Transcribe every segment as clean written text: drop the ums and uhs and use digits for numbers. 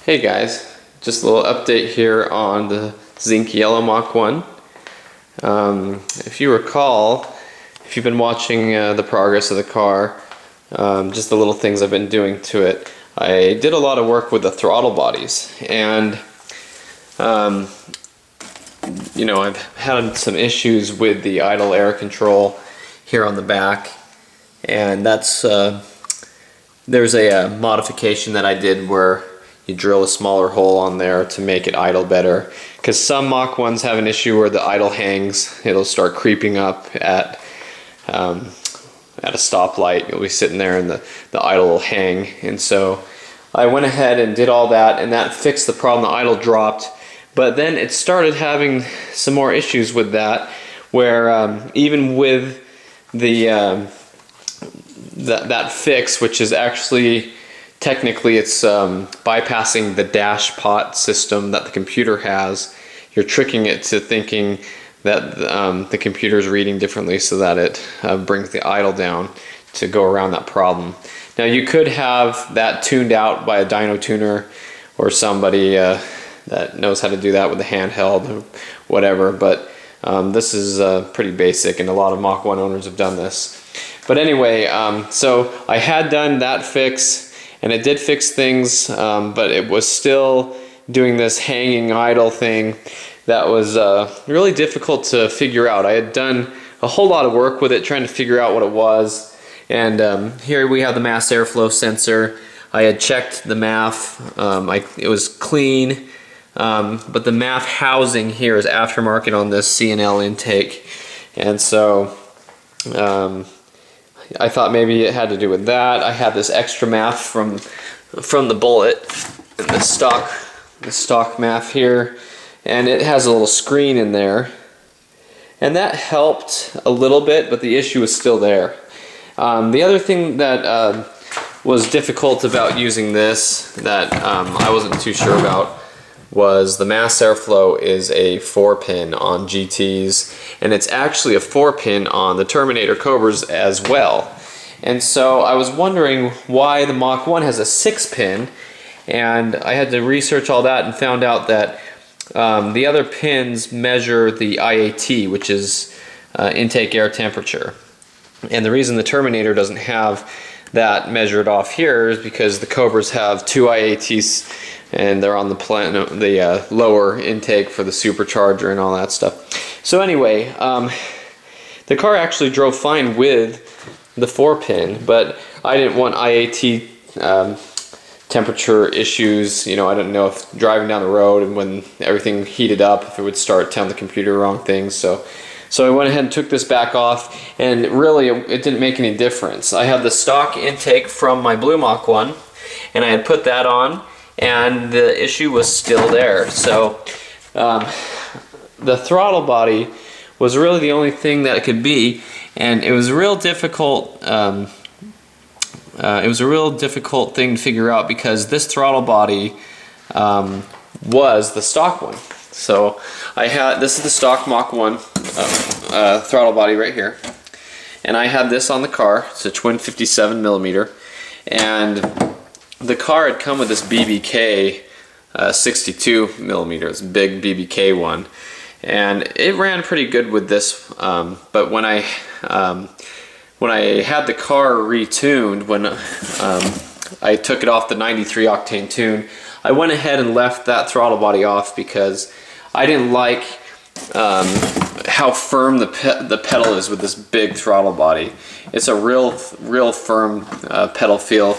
Hey guys, just a little update here on the zinc yellow Mach 1. If you recall, if you've been watching the progress of the car, just the little things I've been doing to it, I did a lot of work with the throttle bodies, and you know, I've had some issues with the idle air control here on the back, and that's there's a modification that I did where you drill a smaller hole on there to make it idle better, because some Mach 1s have an issue where the idle hangs. It'll start creeping up at a stoplight. You'll be sitting there and the idle will hang, and so I went ahead and did all that, and that fixed the problem. The idle dropped, but then it started having some more issues with that, where even with the that fix, which is actually technically it's bypassing the dash pot system that the computer has. You're tricking it to thinking that the computer is reading differently so that it brings the idle down to go around that problem. Now you could have that tuned out by a dyno tuner or somebody that knows how to do that with a handheld or whatever, but this is pretty basic, and a lot of Mach 1 owners have done this. But anyway, so I had done that fix, and it did fix things, but it was still doing this hanging idle thing that was really difficult to figure out. I had done a whole lot of work with it trying to figure out what it was, and here we have the mass airflow sensor. I had checked the MAF, it was clean, but the MAF housing here is aftermarket on this C&L intake, and so I thought maybe it had to do with that. I had this extra MAF from the Bullet, and the stock MAF here, and it has a little screen in there, and that helped a little bit, but the issue was still there. The other thing that was difficult about using this that I wasn't too sure about was the mass airflow is a 4-pin on GTs, and it's actually a 4-pin on the Terminator Cobras as well. And so I was wondering why the Mach 1 has a 6-pin, and I had to research all that and found out that the other pins measure the IAT, which is intake air temperature. And the reason the Terminator doesn't have that measured off here is because the Cobras have 2 IATs, and they're on the lower intake for the supercharger and all that stuff. So anyway, the car actually drove fine with the 4-pin, but I didn't want IAT temperature issues. You know, I didn't know if driving down the road and when everything heated up, if it would start telling the computer wrong things. So I went ahead and took this back off, and really it didn't make any difference. I had the stock intake from my blue Mach 1, and I had put that on, and the issue was still there. So the throttle body was really the only thing that it could be, and it was a real difficult thing to figure out, because this throttle body was the stock one. So this is the stock Mach 1 throttle body right here, and I had this on the car. It's a twin 57mm, and the car had come with this BBK 62mm, it's a big BBK one, and it ran pretty good with this. But when I had the car retuned, when I took it off the 93 octane tune, I went ahead and left that throttle body off because I didn't like how firm the pedal is with this big throttle body. It's a real firm pedal feel,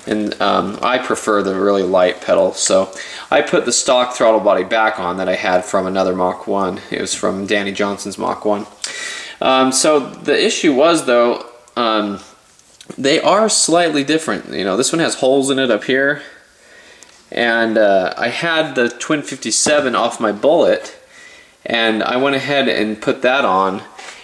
and I prefer the really light pedal. So I put the stock throttle body back on that I had from another Mach 1. It was from Danny Johnson's Mach 1. So the issue was, though, they are slightly different. You know, this one has holes in it up here, and I had the twin 57 off my Bullet, and I went ahead and put that on,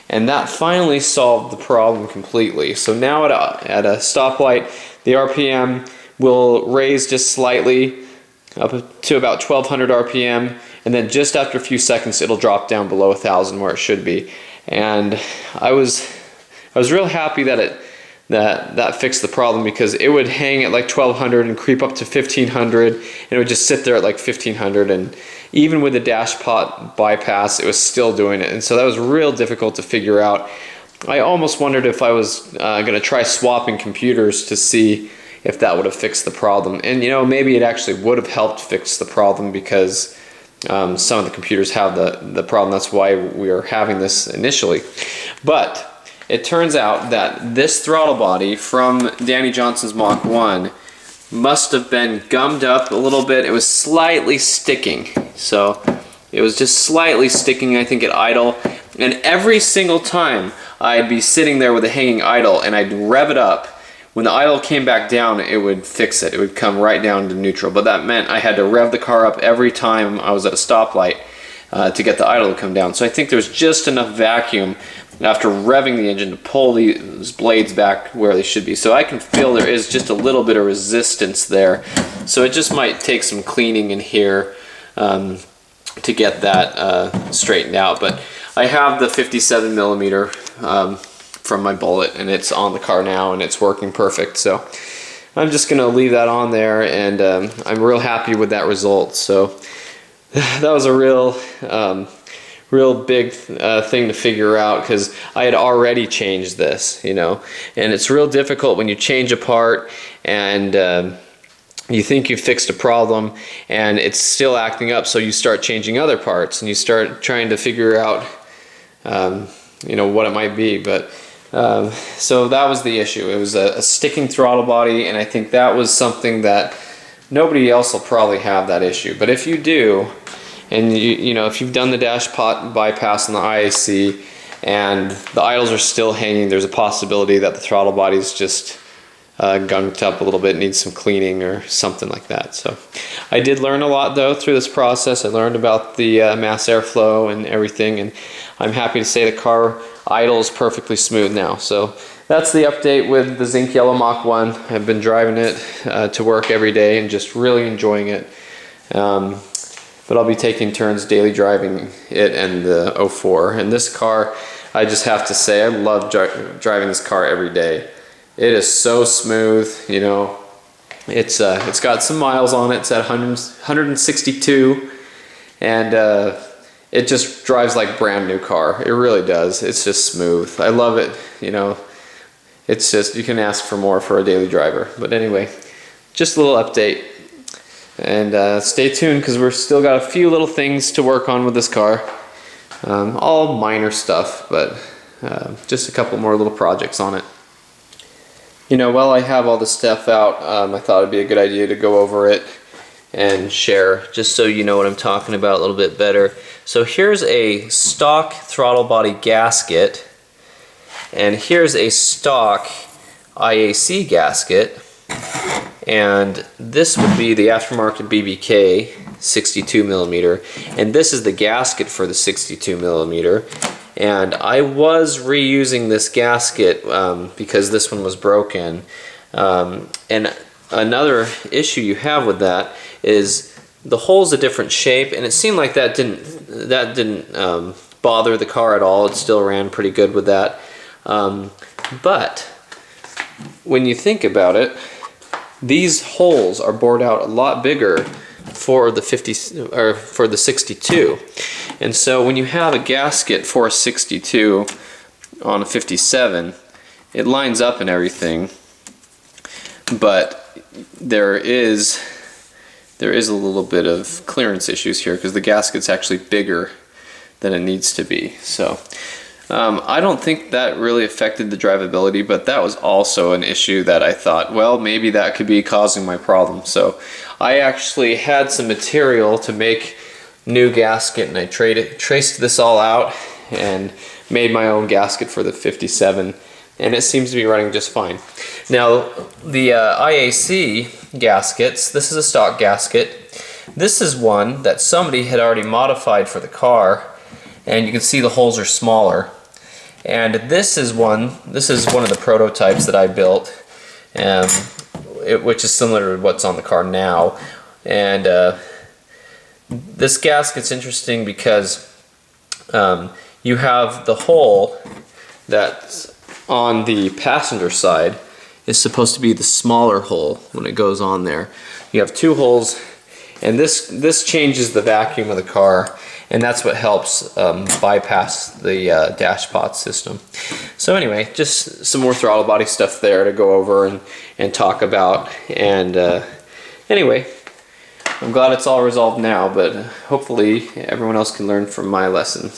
and that finally solved the problem completely. So now at a stoplight, the RPM will raise just slightly up to about 1200 RPM, and then just after a few seconds it'll drop down below 1000 where it should be. And I was real happy that that fixed the problem, because it would hang at like 1200 and creep up to 1500, and it would just sit there at like 1500, and even with the dash pot bypass it was still doing it, and so that was real difficult to figure out. I almost wondered if I was going to try swapping computers to see if that would have fixed the problem, and you know, maybe it actually would have helped fix the problem, because some of the computers have the problem. That's why we are having this initially. But it turns out that this throttle body from Danny Johnson's Mach 1 must have been gummed up a little bit. It was slightly sticking. So it was just slightly sticking, I think, at idle. And every single time I'd be sitting there with a hanging idle and I'd rev it up, when the idle came back down, it would fix it. It would come right down to neutral. But that meant I had to rev the car up every time I was at a stoplight to get the idle to come down. So I think there's just enough vacuum after revving the engine to pull these blades back where they should be. So I can feel there is just a little bit of resistance there. So it just might take some cleaning in here to get that straightened out. But I have the 57 millimeter from my Bullet, and it's on the car now and it's working perfect. So I'm just gonna leave that on there, and I'm real happy with that result. So that was a real big thing to figure out, because I had already changed this, you know, and it's real difficult when you change a part and you think you fixed a problem and it's still acting up, so you start changing other parts and you start trying to figure out you know, what it might be. But so that was the issue. It was a sticking throttle body, and I think that was something that nobody else will probably have that issue. But if you do, and you know, if you've done the dash pot bypass on the IAC and the idles are still hanging, there's a possibility that the throttle body's just gunked up a little bit, needs some cleaning or something like that. So I did learn a lot though through this process. I learned about the mass airflow and everything, and I'm happy to say the car idles perfectly smooth now. So that's the update with the zinc yellow Mach 1. I've been driving it to work every day and just really enjoying it. But I'll be taking turns daily driving it and the 04. And this car, I just have to say, I love driving this car every day. It is so smooth, you know. It's got some miles on it. It's at 162, and it just drives like brand new car. It really does. It's just smooth. I love it, you know. It's just, you can ask for more for a daily driver. But anyway, just a little update. And stay tuned, because we're still got a few little things to work on with this car. All minor stuff, but just a couple more little projects on it. You know, while I have all this stuff out, I thought it'd be a good idea to go over it and share, just so you know what I'm talking about a little bit better. So here's a stock throttle body gasket, and here's a stock IAC gasket. And this would be the aftermarket BBK 62 millimeter, and this is the gasket for the 62 millimeter. And I was reusing this gasket because this one was broken. And another issue you have with that is the hole's a different shape, and it seemed like that didn't bother the car at all. It still ran pretty good with that. But when you think about it, these holes are bored out a lot bigger for the 62, and so when you have a gasket for a 62 on a 57, it lines up and everything, but there is a little bit of clearance issues here because the gasket's actually bigger than it needs to be. So I don't think that really affected the drivability, but that was also an issue that I thought, well, maybe that could be causing my problem. So I actually had some material to make new gasket, and I traced this all out and made my own gasket for the 57, and it seems to be running just fine. Now the IAC gaskets, this is a stock gasket. This is one that somebody had already modified for the car, and you can see the holes are smaller. And this is one of the prototypes that I built, which is similar to what's on the car now. And this gasket's interesting because you have the hole that's on the passenger side is supposed to be the smaller hole when it goes on there. You have two holes, and this changes the vacuum of the car, and that's what helps bypass the dash pot system. So anyway, just some more throttle body stuff there to go over and talk about. And anyway, I'm glad it's all resolved now, but hopefully everyone else can learn from my lesson.